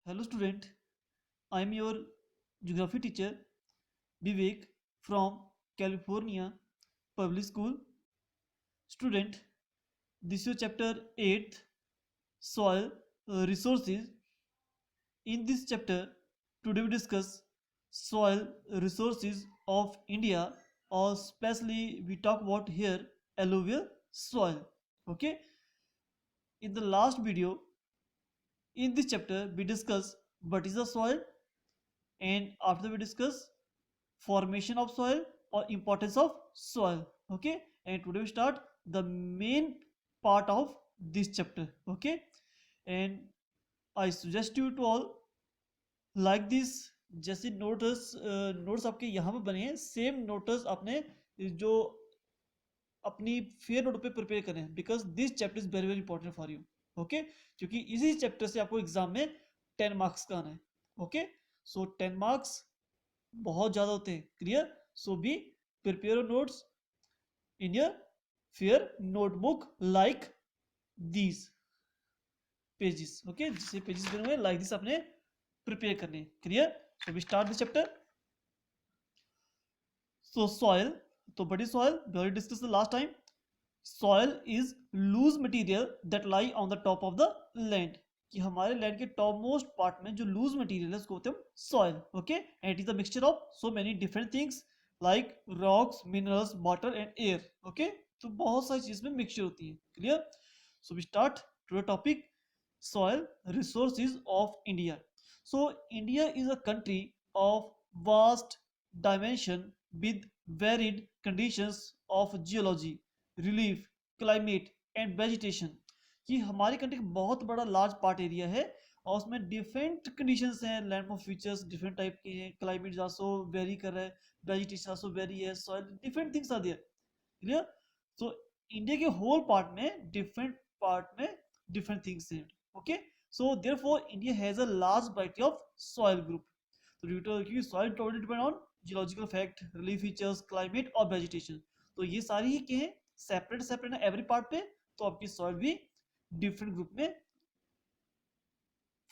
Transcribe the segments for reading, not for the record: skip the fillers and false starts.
Hello student, I am your geography teacher Vivek from California Public School. Student, this is chapter 8 Soil Resources. In this chapter, today we discuss soil resources of India, or especially we talk about here alluvial soil. Okay, in the last video, in this chapter, we discuss what is the soil, and after we discuss formation of soil or importance of soil. Okay, and today we start the main part of this chapter. Okay, and I suggest you to all like this. जैसे notes आपके यहाँ पे बने हैं, same notes आपने जो अपनी fair note पे प्रिपेयर करें, because this chapter is very very important for you. Okay, क्योंकि इसी चैप्टर से आपको एग्जाम में 10 मार्क्स का आना है. ओके, सो 10 मार्क्स बहुत ज़्यादा होते हैं. Clear? So be prepare notes in your fair notebook like these pages. Okay, जिससे पेजेस बने हुए लाइक दिस आपने प्रिपेयर करने. Clear? So we start this chapter. So soil, तो बड़ी soil we already discuss the last time. Soil is loose material that lie on the top of the land. कि हमारे land के top most part में जो loose material है उसको होते हैं soil. Okay, and it is the mixture of so many different things like rocks, minerals, water and air. Okay, तो बहुत सारी चीज में मिक्सचर होती है. Clear? So we start today topic soil resources of India. So India is a country of vast dimension with varied conditions of geology, relief, climate and vegetation. कि हमारी country का बहुत बड़ा लार्ज पार्ट एरिया है और उसमें different conditions हैं, land of features different type के हैं, क्लाइमेट आल्सो वेरी कर रहा है, वेजिटेशन आल्सो वेरी है, soil different things are there. Clear? So India के होल पार्ट में डिफरेंट थिंग्स हैं. Okay, so therefore India has a large variety of soil group. So due to soil totally depend on geological fact, relief features, climate और vegetation. तो ये सारी ही क्या है, separate है एवरी पार्ट पे. तो आपकी सॉइल भी डिफरेंट ग्रुप में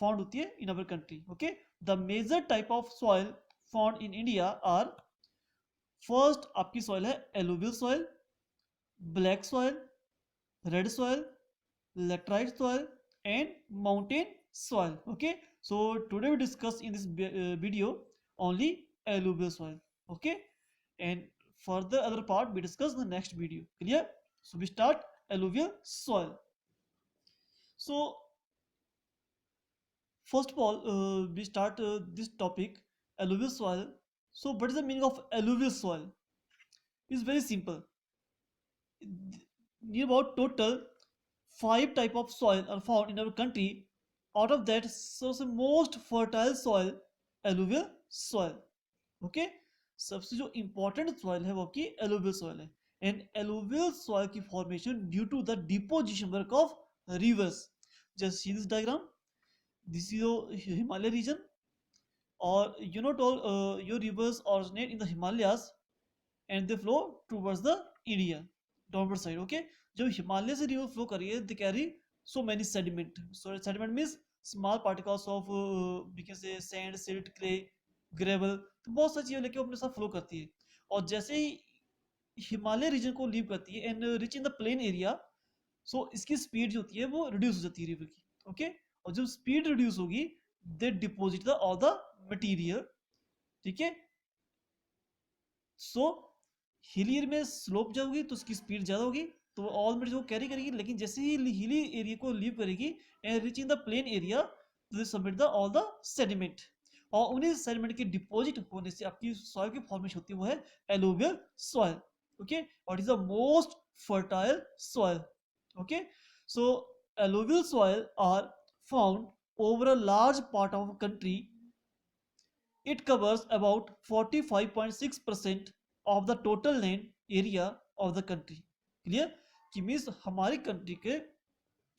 फाउंड होती है in our country. Okay, the major type of soil found in India are, first आपकी सॉइल है alluvial soil, black soil, red soil, laterite soil and mountain soil. Okay, so today we discuss in this video only alluvial soil. Okay, and further other part we discuss in the next video. Clear? So we start alluvial soil. So first of all we start this topic alluvial soil. So what is the meaning of alluvial soil? It's very simple. Near about total 5 type of soil are found in our country. Out of that, so the most fertile soil alluvial soil. Okay, सबसे जो important soil है वो आपकी alluvial soil है. And alluvial soil की formation due to the deposition work of rivers. Just see this diagram. This is your Himalaya region, or you know all your rivers originate in the Himalayas and they flow towards the India downward side. Okay, जब हिमालय से river flow कर रही है, they carry so many sediment. So sediment means small particles of we can say sand, silt, clay, gravel. तो बहुत सारी चीजें लेके अपने साथ फ्लो करती है. और जैसे ही हिमालय रीजन को लीव करती है and reach in the plain area, so इसकी स्पीड जो होती है वो रिड्यूस हो जाती है रिवर की. ओके, और जब स्पीड रिड्यूस होगी they deposit the all the material. ठीक है, सो हिली एरिया में स्लोप जाओगी तो उसकी स्पीड ज्यादा होगी, तो वो ऑल मटेरियल को कैरी करेगी. लेकिन जैसे ही हिली एरिया को लीव करेगी and reach in the plain area, तो they submit the all the sediment. और उन्हीं सेडिमेंट के डिपॉजिट होने से आपकी सॉइल की फॉर्मेशन होती है, वो है alluvial soil. Okay, what is the most fertile soil? Okay, so alluvial soil are found over a large part of country. It covers about 45.6% of the total land area of the country. Clear? कि means हमारी country के,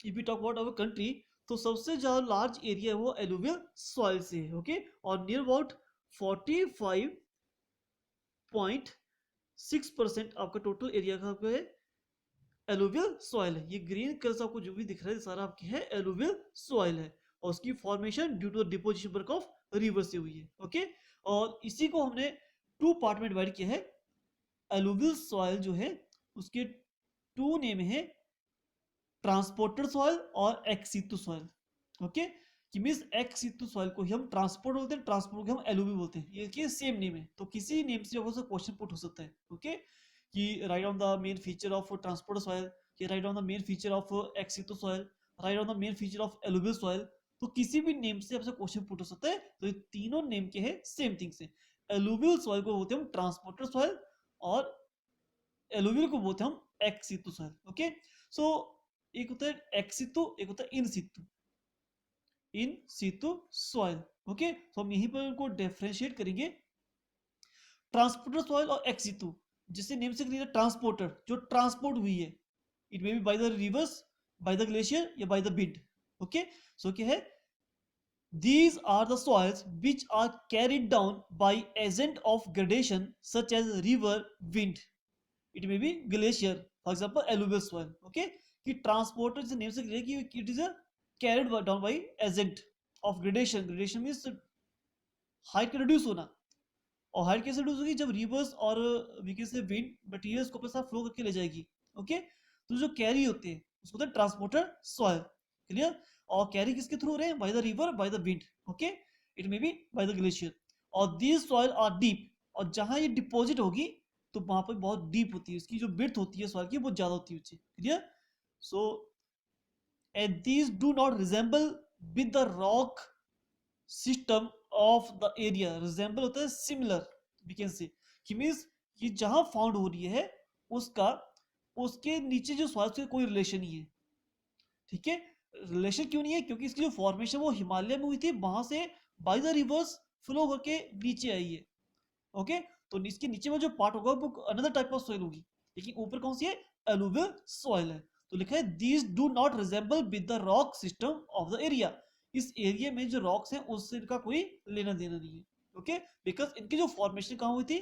if you talk about our country, तो सबसे ज्यादा large area है वो alluvial soil से है. ओके, और नियर अबाउट 45.6% आपका टोटल एरिया का है एलुवियल सॉइल है. ये ग्रीन कलर से आपको जो भी दिख रहा है सारा आपकी है एलुवियल सॉइल है. और उसकी formation due to the deposition work of river से हुई है। ओके, और इसी को हमने टू पार्ट में डिवाइड किया है। एलुवियल सॉइल जो है उसके टू नेम है, ट्रांसपोर्टेड सॉइल और एक्सितु सॉइल। ओके, कि मींस एक्सितु सॉइल को ही हम ट्रांसपोर्ट बोलते हैं, ट्रांसपोर्ट को हम एलुवियल बोलते हैं। ये कि सेम नेम है, तो किसी नेम से क्वेश्चन पुट हो सकता है। ओके, कि write on the main feature of transported soil, कि write on the main feature of ex situ soil, write on the main feature of alluvial soil. तो किसी भी नेम से आपसे क्वेश्चन पुट हो सकता है। तो ये तीनों नेम के हैं सेम थिंग से। एलुवियल सॉइल को बोलते हैं हम ट्रांसपोर्टेड सॉइल, और एलुवियल को बोलते हैं हम एक्सितु सॉइल। ओके, सो एक होता है एक्सितु, एक होता है इन सितु, इन सितु सॉइल। ओके, तो हम यहीं पर उनको डिफरेंशिएट करेंगे, ट्रांसपोर्टेड सॉइल और एक्सितु। जिससे नेम से क्लियर, ट्रांसपोर्टेड जो ट्रांसपोर्ट हुई है, it may be by the reverse, by the glacier या बाय द विंड। ओके, सो क्या है, these are the soils which are carried down by agent of gradation such as river, wind, it may be glacier, for example alluvial soil। okay, कि transporter से name से clear कि it is a carried down by agent of gradation. Gradation means height का reduce होना, और height कैसे reduce होगी, जब रिवर्स और we can say wind materials को अपने साथ फ्लो करके ले जाएगी। ओके, तो जो कैरी होते हैं उसको बोलते हैं ट्रांसपोर्टर सॉइल। क्लियर, और कैरी किसके थ्रू हो रहे हैं, by the river, by the wind. Okay, it may be by the glacier. और दीज सॉइल आर डीप, और जहां ये डिपॉजिट होगी तो वहां पर बहुत डीप होती है, इसकी जो विड्थ होती है सॉइल की बहुत ज्यादा होती है। Clear, so and these do not resemble with the rock system of the area. Resemble होता है सिमिलर, वी कैन से, कि मींस ये जहां फाउंड हो रही है उसका उसके नीचे जो सॉइल से कोई रिलेशन नहीं है। ठीक है, रिलेशन क्यों नहीं है, क्योंकि इसकी जो फॉर्मेशन वो हिमालय में हुई थी, वहां से बाय द रिवर्स फ्लो करके नीचे आई है। ओके, तो इसके नीचे में जो पार्ट होगा वो अनदर टाइप ऑफ सॉइल होगी, लेकिन ऊपर कौन सी है, एलुवियल सॉइल है। तो लिखा है these do not resemble with the rock system of the area. इस एरिया में जो रॉक्स हैं उससे इनका कोई लेना देना नहीं है। ओके, बिकॉज इनकी जो फॉर्मेशन कहाँ हुई थी,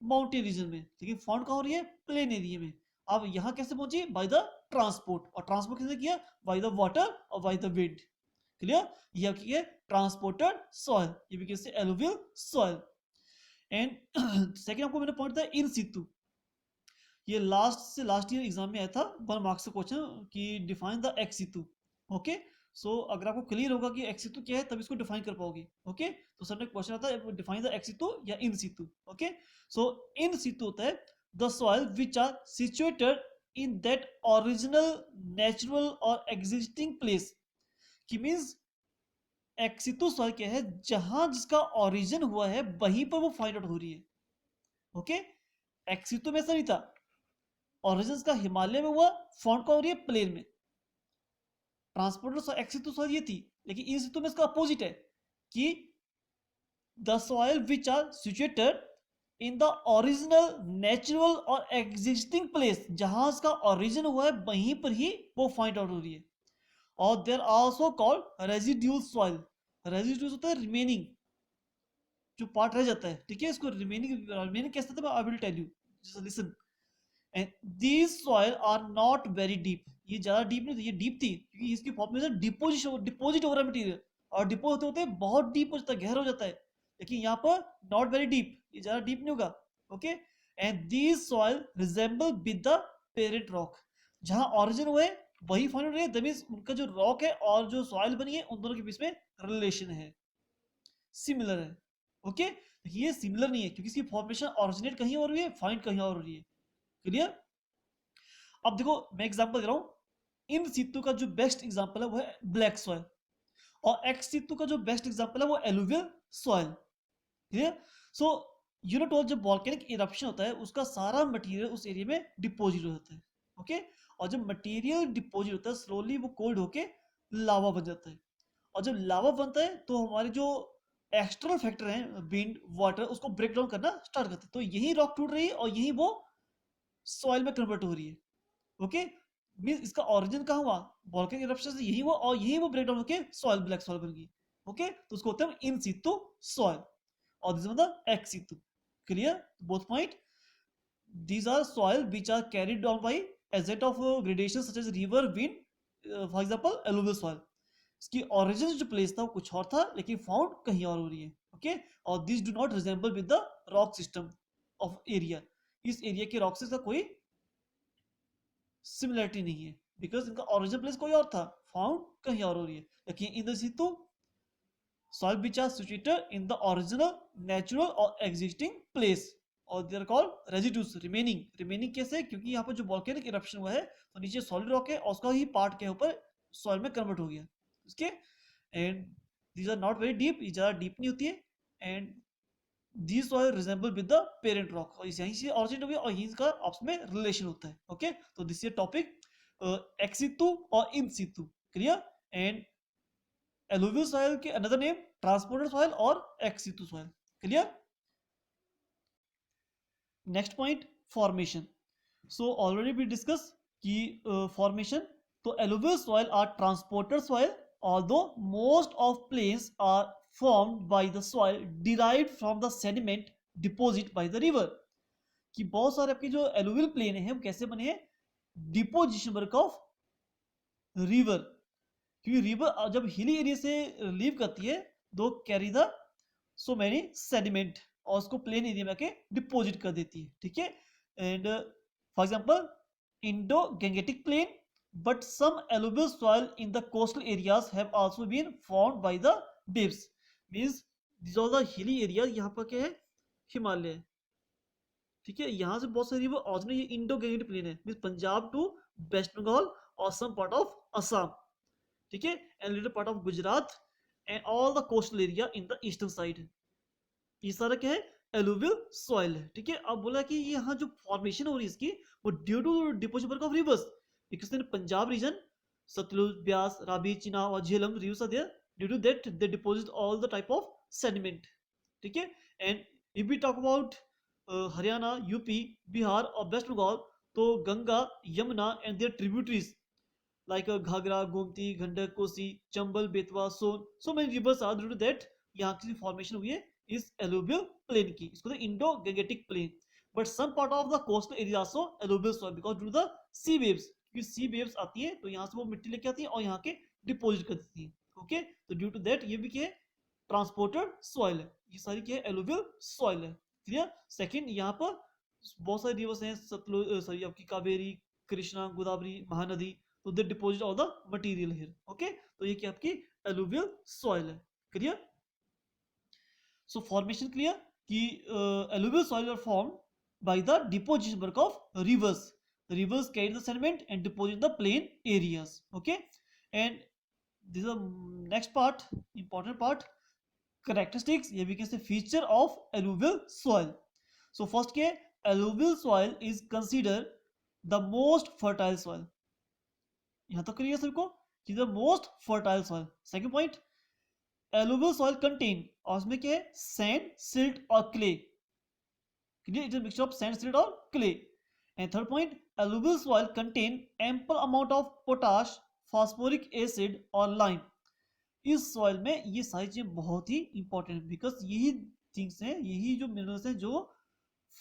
माउंटेन रीजन में, लेकिन फाउंड कहाँ हो रही है, प्लेन एरिया में। अब यहाँ कैसे पहुंची, बाय द ट्रांसपोर्ट, और ट्रांसपोर्ट किसने किया, बाय द वाटर और बाय द विंड। क्लियर, यह क्या है, ट्रांसपोर्टेड सॉइल, ये भी कैसे, एलुवियल सॉइल। एंड सेकंड आपको मैंने पॉइंट था इन सितु, ये लास्ट से लास्ट ईयर एग्जाम में आया था, 1 मार्क्स का क्वेश्चन कि डिफाइन द एक्स सितु। ओके, सो अगर आपको क्लियर होगा कि एक्स सितु क्या है तब इसको डिफाइन कर पाओगे। ओके, तो सर ने क्वेश्चन आता है डिफाइन द एक्स सितु या इन सितु। ओके, सो इन सितु होता है the soil which are situated in that original natural or existing place. कि मींस एक्स सितु सॉइल क्या है, जहां जिसका ओरिजिन हुआ है वहीं पर वो फाइंड आउट हो रही है। ओके, एक्स सितु में ऐसा नहीं था, ओरिजिन का हिमालय में हुआ, फाउंड कहाँ हो रही है, प्लेन में। ट्रांसपोर्टर एक्सितु सॉइल ये थी, लेकिन इन सितु में इसका अपोजिट है कि the soil which are situated in the original natural or existing place, जहां इसका ओरिजिन हुआ है वहीं पर ही वो फाइंड आउट हो रही है। और they're also called residual soil. Residual होता है रिमेनिंग, जो पार्ट रह जाता है। ठीक है, इसको रिमेनिंग कैसे होता है, I will tell you, just listen. And these soil are not very deep, ये ज्यादा डीप नहीं थी, ये डीप थी क्योंकि इसकी फॉर्मेशन डिपोजिट हो रहा है मटेरियल, और डिपोजिट होते होते बहुत डीप हो जाता है, गहरा हो जाता है। लेकिन यहाँ पर नॉट वेरी डीप, ये ज्यादा डीप नहीं होगा। Okay, and these soil resemble with the parent rock, जहां ओरिजिन हुए वही फाइंड हो रही है, दैट मींस उनका जो रॉक है और जो सॉइल बनी है उन दोनों के बीच में रिलेशन है, सिमिलर है। ओके, ये सिमिलर नहीं है क्योंकि इसकी फॉर्मेशन ओरिजिनेट कहीं और हुई है, फाइंड कहीं और हो रही है। क्लियर, अब देखो मैं एग्जांपल दे रहा हूं। इन सितु का जो बेस्ट एग्जांपल है वो है ब्लैक सॉइल, और एक्स सितु का जो बेस्ट एग्जांपल है वो alluvial soil. Clear, so you know toll, जब वॉल्केनिक इरप्शन होता है उसका सारा मटेरियल उस एरिया में डिपोजिट हो जाता है। ओके, और जब मटेरियल डिपोजिट होता है स्लोली वो कोल्ड होके लावा बन जाता है, और जब लावा बनता है तो हमारे जो एक्सटर्नल फैक्टर हैं, विंड, वाटर, उसको ब्रेक डाउन करना स्टार्ट करते हैं, तो यही रॉक टूट रही है और यही वो सॉइल में कन्वर्ट हो रही है। ओके, मींस इसका ओरिजिन कहाँ हुआ, वोल्केनिक इरप्शन से यही हुआ, और यही वो ब्रेकडाउन होके सॉइल, ब्लैक सॉइल बन गई। ओके, तो उसको होते हैं इन सितु सॉइल, और this is the ex situ. Clear, both point, these are soil which are carried down by agent of gradation such as river, wind, for example alluvial soil, इसकी origin जो place था वो कुछ और था, लेकिन found कहीं और हो रही है। ओके, और this do not resemble with the rock system of area. इस एरिया के रॉक से कोई सिमिलरिटी नहीं है, बिकॉज इनका ओरिजिनल प्लेस कोई और था, फाउंड कहीं और हो रही है। लेकिन in the situ soil which are situated in the original natural or existing place, और they are called residues remaining कैसे, क्योंकि यहाँ पर जो volcanic eruption हुआ है तो नीचे solid rock है और उसका ही पार्ट के ऊपर soil में कन्वर्ट हो गया। उसके and these are not very deep, ये ज़्यादा डीप नहीं होती है, and these soil resemble with the parent rock, और यहीं से ऑरिजिन हुई और यहीं का आपस में रिलेशन होता है। ओके, तो this is topic ex situ और in situ, clear. And alluvial soil के another name transported soil और ex situ soil, clear। next point formation, so already we discuss कि formation, तो alluvial soil are transported soil although most of plains are formed by the soil derived from the sediment deposit by the river, कि बहुत सारे आपके जो alluvial plain है वो कैसे बने हैं, डिपोजिशन वर्क ऑफ रिवर, क्योंकि रिवर जब हिली एरिया से लीव करती है दो carry the so many sediment और उसको प्लेन एरिया में आके डिपॉजिट कर देती है, ठीक है। And for example Indo Gangetic plain, but some alluvial soil in the coastal areas have also been found by the babes, means this are the hilly area, यहाँ पर क्या है, हिमालय, ठीक है। यहाँ से बहुत सारी रिवर ऑरिजिनल ये इंडो गैंगेटिक प्लेन है, means Punjab to West Bengal और सम पार्ट ऑफ असम, ठीक है, and little part of Gujarat and all the coastal area in the eastern side, ये सारा क्या है, एलुवियल सॉइल है, ठीक है। अब बोला कि ये यहाँ जो फॉर्मेशन हो रही है इसकी वो due to deposition work of rivers, because in Punjab region Sutlej, Beas, Ravi, Chenab और Jhelum rivers are there, due to that they deposit all the type of sediment, ठीक है। And if we talk about Haryana, UP, Bihar और वेस्ट बंगाल, तो Ganga, Yamuna and their tributaries like Ghaghara, Gomti, Gandak, Kosi, Chambal, Betwa, Son, so many rivers are due to that यहाँ की formation हुई है इस alluvial plain की, इसको Indo Gangetic plain, but some part of the coastal area also alluvial soil because due to the sea waves, क्योंकि सी waves आती है तो यहाँ से वो मिट्टी लेके आती है और यहाँ के डिपोजिट कर देती है। ओके, तो ड्यू टू दैट ये भी क्या है, ट्रांसपोर्टेड सॉइल है, ये सारी क्या है, alluvial soil है, क्लियर। सेकंड, यहाँ पर बहुत सारे रिवर्स हैं, सतलुज, सॉरी आपकी कावेरी, कृष्णा, गोदावरी, महानदी, तो they deposit all the material here. Okay, तो ये क्या आपकी एलुवियल सॉइल है, क्लियर। सो फॉर्मेशन क्लियर कि alluvial soil are formed by the deposition work of rivers, rivers carry the sediment and deposit the plain areas. Okay, and this is the next part, important part, characteristics, ये भी कैसे feature of alluvial soil. So first के alluvial soil is consider the most fertile soil, यहां तक clear सबको कि the most fertile soil. Second point, alluvial soil contain, और उसमें क्या है, सैंड, सिल्ट और clay, clear, it is mixture of sand, silt और clay. And third point, alluvial soil contain ample amount of potash, phosphoric acid और lime, इस soil में ये सारी चीजें बहुत ही इंपॉर्टेंट, बिकॉज यही थिंग्स हैं, यही जो मिनरल्स हैं जो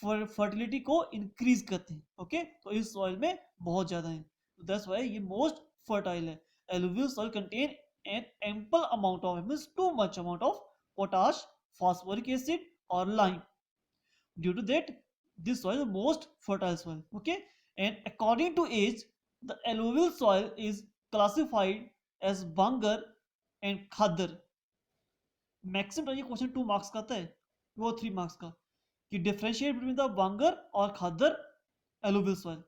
फर्टिलिटी को इंक्रीज करते हैं। ओके, तो इस सॉइल में बहुत ज्यादा है, that's why ये most fertile है। Alluvial soil contain an ample amount of, means too much amount of potash, phosphoric acid or lime, due to that this soil is most fertile soil। Okay, and according to age the alluvial soil is classified as Bangar and Khadar। Maximum ये question 2 marks का आता है, वो 3 marks का, कि differentiate between the बांगर और खादर alluvial soil।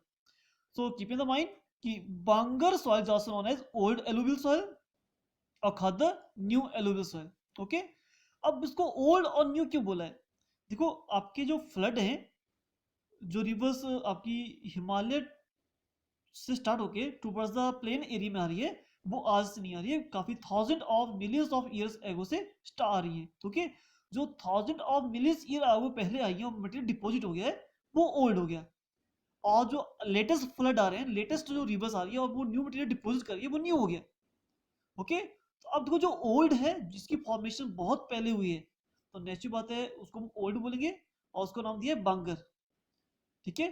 so keep in the mind कि bhangar soil is also known as old alluvial soil और khadar new alluvial soil. Okay, अब इसको ओल्ड और न्यू क्यों बोला है, देखो आपके जो फ्लड हैं, जो रिवर्स आपकी हिमालय से स्टार्ट होके टुवर्ड्स द प्लेन एरिया में आ रही है, वो आज से नहीं आ रही है, काफी thousand of millions of years ago से स्टार्ट आ रही है। ओके, जो थाउजेंड ऑफ मिलियंस ईयर आगो पहले आई है और मटेरियल डिपोजिट हो गया है, वो ओल्ड हो गया, और जो लेटेस्ट फ्लड आ रहे हैं, लेटेस्ट जो रिवर्स आ रही है और वो न्यू मटेरियल डिपोजिट कर रही है, वो न्यू हो गया। ओके, तो अब देखो जो ओल्ड है जिसकी फॉर्मेशन बहुत पहले हुई है, तो नेचुरल बात है उसको हम ओल्ड बोलेंगे और उसको नाम दिया बांगर, ठीक है।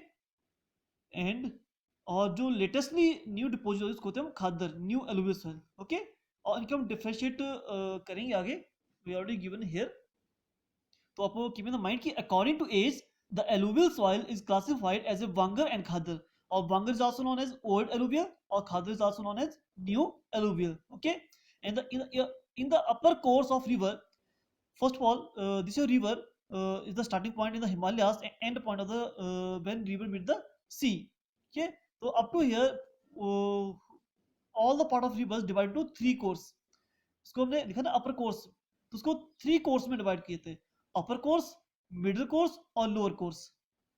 एंड और जो लेटेस्टली न्यू डिपोजिट हो उसको होते हैं हम खादर, न्यू एलुवियल सॉइल। ओके, और इनके हम डिफरेंशिएट करेंगे आगे, वी ऑलरेडी गिवन हियर। तो आपको कीप इन द माइंड कि according to age the alluvial soil is classified as a bhangar and khadar, और bhangar is also known as old alluvial और khadar is also known as new alluvial, okay. And in the upper course of river, first of all, this river is the starting point in the Himalayas and end point of the when river meet the sea, okay। so up to here all the part of rivers divided to three course। इसको हमने लिखा ना अपर course, तो उसको three course में divide किए थे, अपर course, middle course और लोअर कोर्स।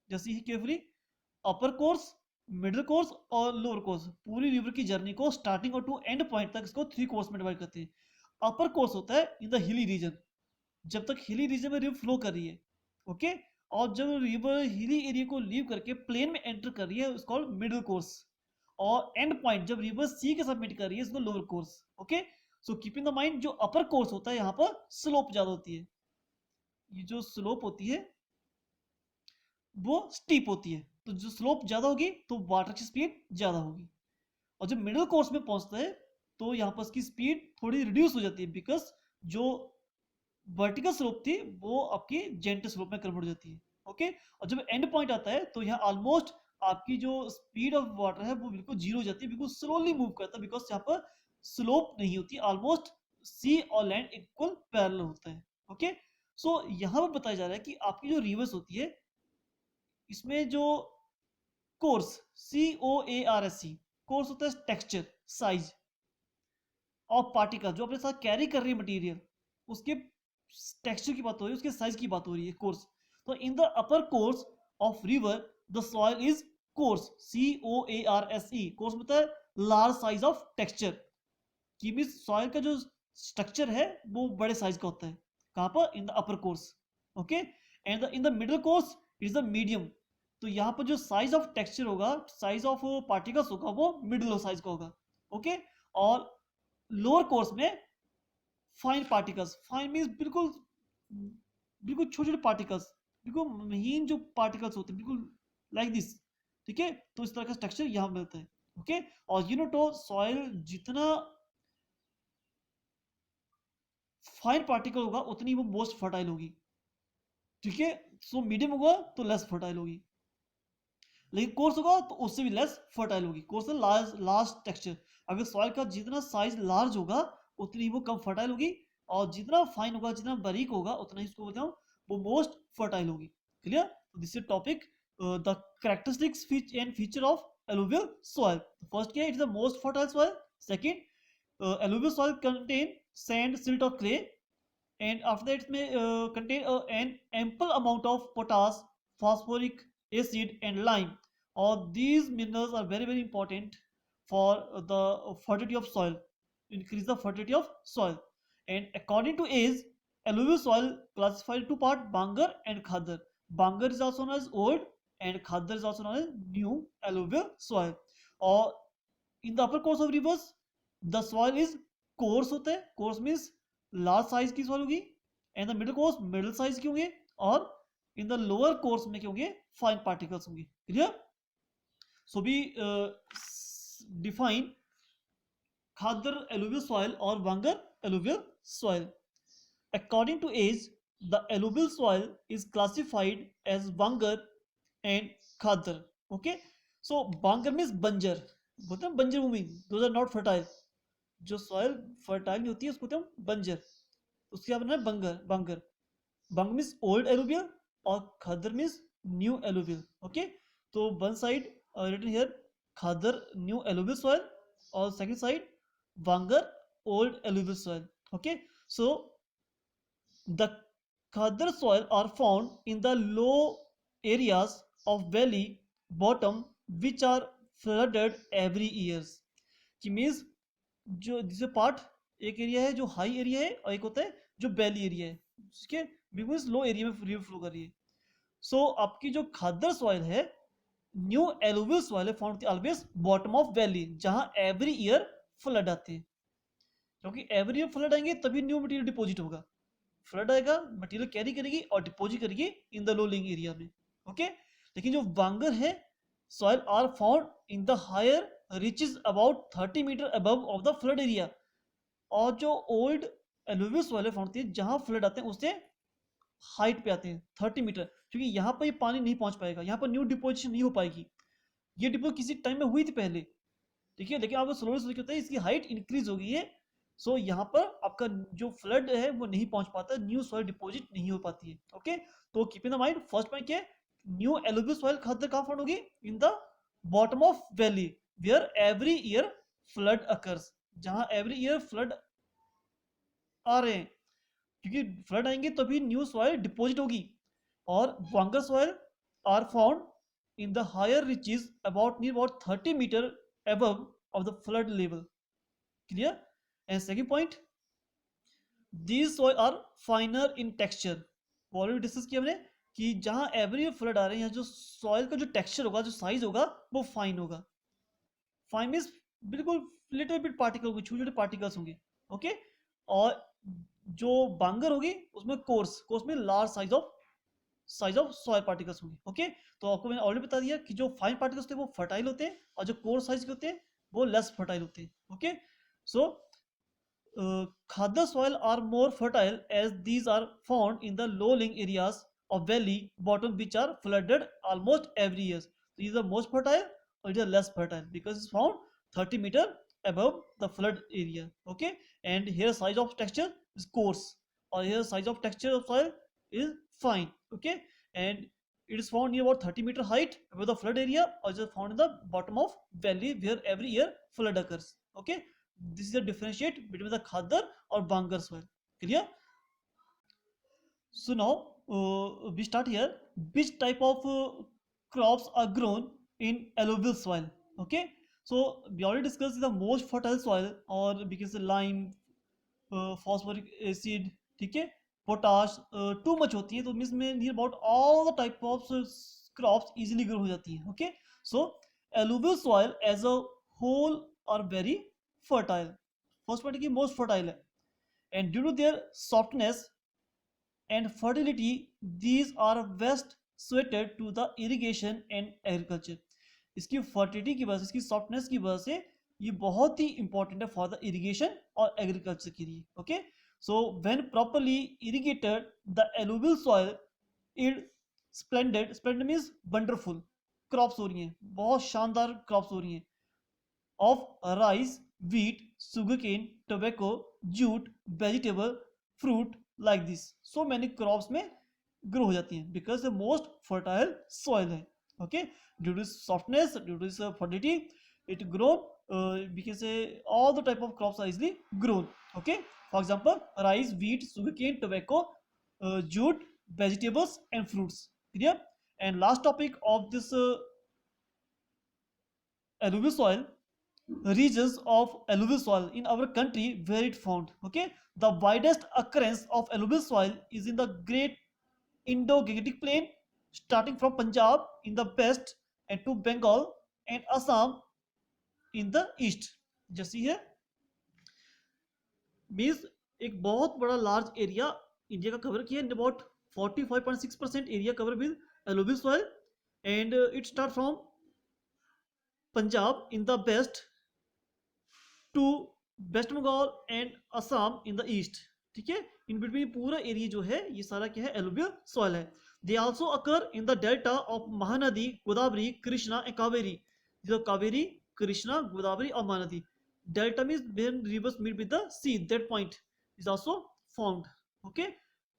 जैसे ही केयरफुली, अपर कोर्स, मिडिल कोर्स और लोअर कोर्स, पूरी रिवर की जर्नी को स्टार्टिंग और टू एंड पॉइंट तक इसको थ्री कोर्स में डिवाइड करते हैं। अपर कोर्स होता है इन द हिली रीजन, जब तक हिली रीजन में रिवर फ्लो कर रही है, ओके। और जब रिवर हिली एरिया को लीव करके प्लेन में एंटर कर रही है उसको कॉल्ड मिडिल कोर्स, और एंड पॉइंट जब रिवर सी के साथ मीट कर रही है इसको lower course, okay. So keep in the mind जो अपर कोर्स होता है यहाँ पर स्लोप ज्यादा होती है, ये जो स्लोप होती है वो स्टीप होती है, तो जो स्लोप ज्यादा होगी तो वाटर की स्पीड ज्यादा होगी। और जब मिडिल कोर्स में पहुंचता है तो यहाँ पर उसकी स्पीड थोड़ी रिड्यूस हो जाती है, बिकॉज जो वर्टिकल स्लोप थी वो आपकी जेंटल स्लोप में कन्वर्ट हो जाती है, ओके। और जब एंड पॉइंट आता है तो यहाँ ऑलमोस्ट आपकी जो स्पीड ऑफ वाटर है वो बिल्कुल जीरो हो जाती है, बिल्कुल स्लोली मूव करता है, बिकॉज यहाँ पर स्लोप नहीं होती, ऑलमोस्ट सी और लैंड इक्वल पैरेलल होता है, ओके। सो यहाँ पर बताया जा रहा है कि आपकी जो रिवर्स होती है इसमें जो कोर्स, COARS, कोर्स होता है टेक्सचर, साइज ऑफ पार्टिकल, जो अपने साथ कैरी कर रही है मटेरियल उसके टेक्सचर की बात हो रही है, उसके साइज की बात हो रही है, कोर्स। तो in the upper course of river the soil is course, COARSE, course मतलब है लार्ज साइज ऑफ टेक्सचर, कि मींस सॉइल का जो स्ट्रक्चर है वो बड़े साइज का होता है, कहां पर, in the upper course, okay. And in the middle course is the medium, तो यहाँ पर जो साइज ऑफ टेक्सचर होगा, साइज ऑफ पार्टिकल्स होगा वो मिडिल साइज का होगा, ओके। और लोअर कोर्स में फाइन पार्टिकल्स, फाइन मींस बिल्कुल बिल्कुल छोटे छोटे पार्टिकल्स, बिल्कुल महीन जो पार्टिकल्स होते हैं, बिल्कुल लाइक दिस, ठीक है। तो इस तरह का स्ट्रक्चर यहाँ मिलता है, ओके। और यू नो तो सॉइल जितना फाइन पार्टिकल होगा उतनी वो मोस्ट फर्टाइल होगी, ठीक है। सो मीडियम होगा तो लेस फर्टाइल होगी, लेकिन कोर्स होगा तो उससे भी लेस फर्टाइल होगी। कोर्स लार्ज लार्ज टेक्सचर, अगर सॉइल का जितना साइज लार्ज होगा उतनी वो कम फर्टाइल होगी, और जितना फाइन होगा, जितना बारीक होगा, उतना ही इसको बोलते हैं वो मोस्ट फर्टाइल होगी। Clear? This is topic the characteristics and feature of alluvial soil. First क्या है, it is the most fertile soil. Second, alluvial soil contain sand, silt or clay, and after that it may contain an ample amount of potash, phosphoric acid and lime. All these minerals are very very important for the fertility of soil, increase the fertility of soil. And according to age, alluvial soil classified into part Bangar and Khadar. Bangar is also known as old and Khadar is also known as new alluvial soil. Or in the upper course of rivers the soil is course होता है, course means large size की soil होगी, and the middle course middle size की होंगे, और in the lower course में क्या होंगे, फाइन पार्टिकल्स होंगे। Clear? So we define khadar alluvial soil और bhangar alluvial soil. According to age the alluvial soil is classified as bhangar and khadar, okay. So bhangar means बंजर, बोलते हैं बंजर भूमि, दोज आर नॉट फर्टाइल, जो सॉइल फर्टाइल नहीं होती है उसको हम बंजर, उसके क्या बनना है, बंगर, बांगर। बंग मीन्स ओल्ड एलुवियल और khadar means new alluvial, okay. तो one side written here khadar new alluvial soil, और second side bhangar old alluvial soil, okay. So the khadar soil are found in the low areas of valley bottom which are flooded every years, कि means जो जिसे part एक area है जो high area है और एक होता है जो वैली एरिया है, ठीक है, बिकॉज लो एरिया में रिवर फ्लो कर रही है। सो आपकी जो खादर सॉइल है, न्यू एलुवियल सॉइल है, found always bottom of valley, जहां एवरी ईयर फ्लड आते हैं, क्योंकि एवरी ईयर फ्लड आएंगे तभी न्यू मटेरियल डिपॉजिट होगा। फ्लड आएगा, मटेरियल कैरी करेगी और डिपॉजिट करेगी इन द लो लिंग एरिया में, ओके। लेकिन जो वांगर है soil are found in the higher reaches about 30 meter above of the flood area, और जो ओल्ड एलुवियल सॉइल फाउंड होती है जहां फ्लड आते हैं उससे हाइट पे आते हैं 30 मीटर, क्योंकि यहाँ पर ये पानी नहीं पहुंच पाएगा, यहाँ पर न्यू डिपोजिशन नहीं हो पाएगी। ये डिपो किसी टाइम में हुई थी पहले, ठीक है, लेकिन आपको स्लोली स्लोली क्या होता है इसकी हाइट इंक्रीज हो गई है। सो यहाँ पर आपका जो फ्लड है वो नहीं पहुंच पाता, न्यू सॉइल डिपॉजिट नहीं हो पाती है। ओके, तो keep in the mind first point क्या है, न्यू एलुवियल सॉइल खाद्य कहाँ फाउंड होगी, in the bottom of valley where every year flood occurs, जहां एवरी ईयर फ्लड आ रहे हैं, क्योंकि फ्लड आएंगे तभी न्यू सॉइल डिपॉजिट होगी। और bhangar soil are found in the higher reaches about near about 30 meter above of the flood level. Clear? And second point, these soil are finer in texture. Already discuss किया हमने कि जहां every flood आ रहे हैं यहाँ जो सॉइल का जो टेक्सचर होगा, जो साइज होगा वो फाइन होगा। फाइन मीन्स बिल्कुल लिटिल बिट पार्टिकल होंगे, छोटे छोटे पार्टिकल्स होंगे। ओके, और जो बांगर होगी उसमें कोर्स कोर्स में large size of soil particles होंगे। ओके, तो आपको मैंने ऑलरेडी बता दिया कि जो फाइन पार्टिकल्स होते हैं वो फर्टाइल होते हैं और जो कोर साइज के होते हैं वो लेस फर्टाइल होते हैं। ओके, सो खाद्य soil are more fertile as these are found in the low lying areas of valley bottom which are flooded almost every year. So these are most fertile or it is less fertile because it's found 30 meter above the flood area. Okay, and here size of texture is coarse or here size of texture of soil is fine. Okay, and it is found near about 30-meter height above the flood area or just found in the bottom of valley where every year flood occurs. Okay, this is the differentiate between the khadar or bangar soil. Clear? So now we start here. Which type of crops are grown in alluvial soil? Okay, so we already discussed the most fertile soil or because the lime, phosphoric acid, ठीक है, potash too much होती है तो means में near about all the type of crops easily grow हो जाती हैं। Okay, so alluvial soil as a whole are very fertile. First point की मोस्ट फर्टाइल है and due to their softness and fertility these are best suited to the irrigation and agriculture. इसकी fertility की वजह से, इसकी softness की वजह से ये बहुत ही इंपॉर्टेंट है फॉर द इरिगेशन और एग्रीकल्चर के लिए। Okay, so when properly irrigated the alluvial soil it splendid means wonderful crops हो रही हैं, बहुत शानदार क्रॉप्स हो रही हैं of rice, wheat, sugarcane, tobacco, jute, vegetable, fruit like this. So many crops में grow हो जाती हैं because the most fertile soil है। Okay, due to softness, due to fertility, it grown because all the type of crops are easily grown. Okay, for example, rice, wheat, sugarcane, tobacco, jute, vegetables and fruits. Clear? And last topic of this alluvial soil, regions of alluvial soil in our country where it found. Okay, the widest occurrence of alluvial soil is in the great Indo-Gangetic plain starting from Punjab in the west and to Bengal and Assam in the east. just see here means एक बहुत बड़ा large area India का cover किया, about 45.6% area cover with alluvial soil and it start from Punjab in the west to West Bengal and Assam in the east. ठीक है, in between पूरा area जो है ये सारा क्या है, एलुवियल सॉइल है। They also occur in the delta of Mahanadi, Godavari, Krishna and Kaveri. जो कावेरी, कृष्णा, गोदावरी और Mahanadi, delta means when rivers meet with the sea, that point is also found. Okay,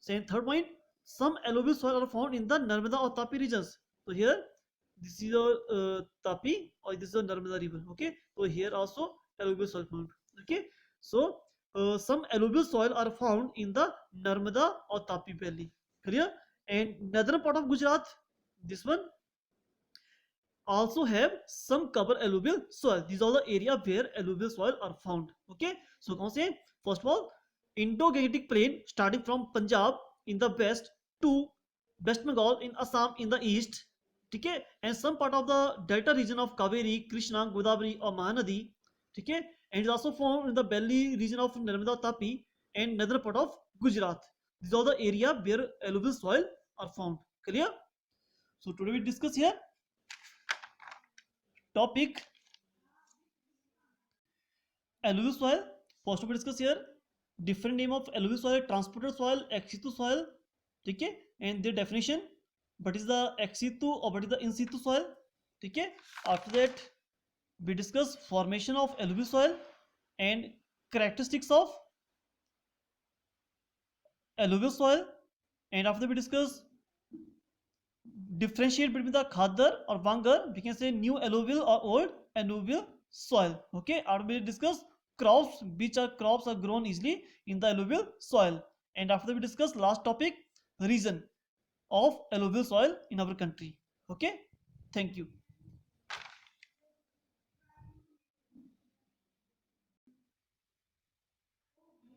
second third point, some alluvial soil are found in the Narmada और Tapi regions. तो here this is Tapi और this is Narmada river. Okay, तो here also alluvial soil found. Okay, so some alluvial soil are found in the Narmada or Tapi valley. Clear? And northern part of Gujarat, this one also have some cover alluvial soil. These are the area where alluvial soil are found. Okay, so कौन से? First of all, Indo-Gangetic plain starting from Punjab in the west to West Bengal in Assam in the east. ठीक है, and some part of the delta region of Kaveri, Krishna, Godavari or Mahanadi. ठीक है, and is also found in the valley region of Narmada, Tapi and northern part of Gujarat. These are the area where alluvial soil are found. Clear? So today we discuss here topic alluvial soil, supposed to be discussed here. Different name of alluvial soil, transported soil, ex situ soil. ठीक है, and their definition. What is the ex situ or what is the in situ soil? ठीक है. After that, we discuss formation of alluvial soil and characteristics of alluvial soil, and after that we discuss differentiate between the khadar or vangar, we can say new alluvial or old alluvial soil. Okay, after we discuss crops, which are crops are grown easily in the alluvial soil, and after that we discuss last topic, region of alluvial soil in our country. Okay, thank you.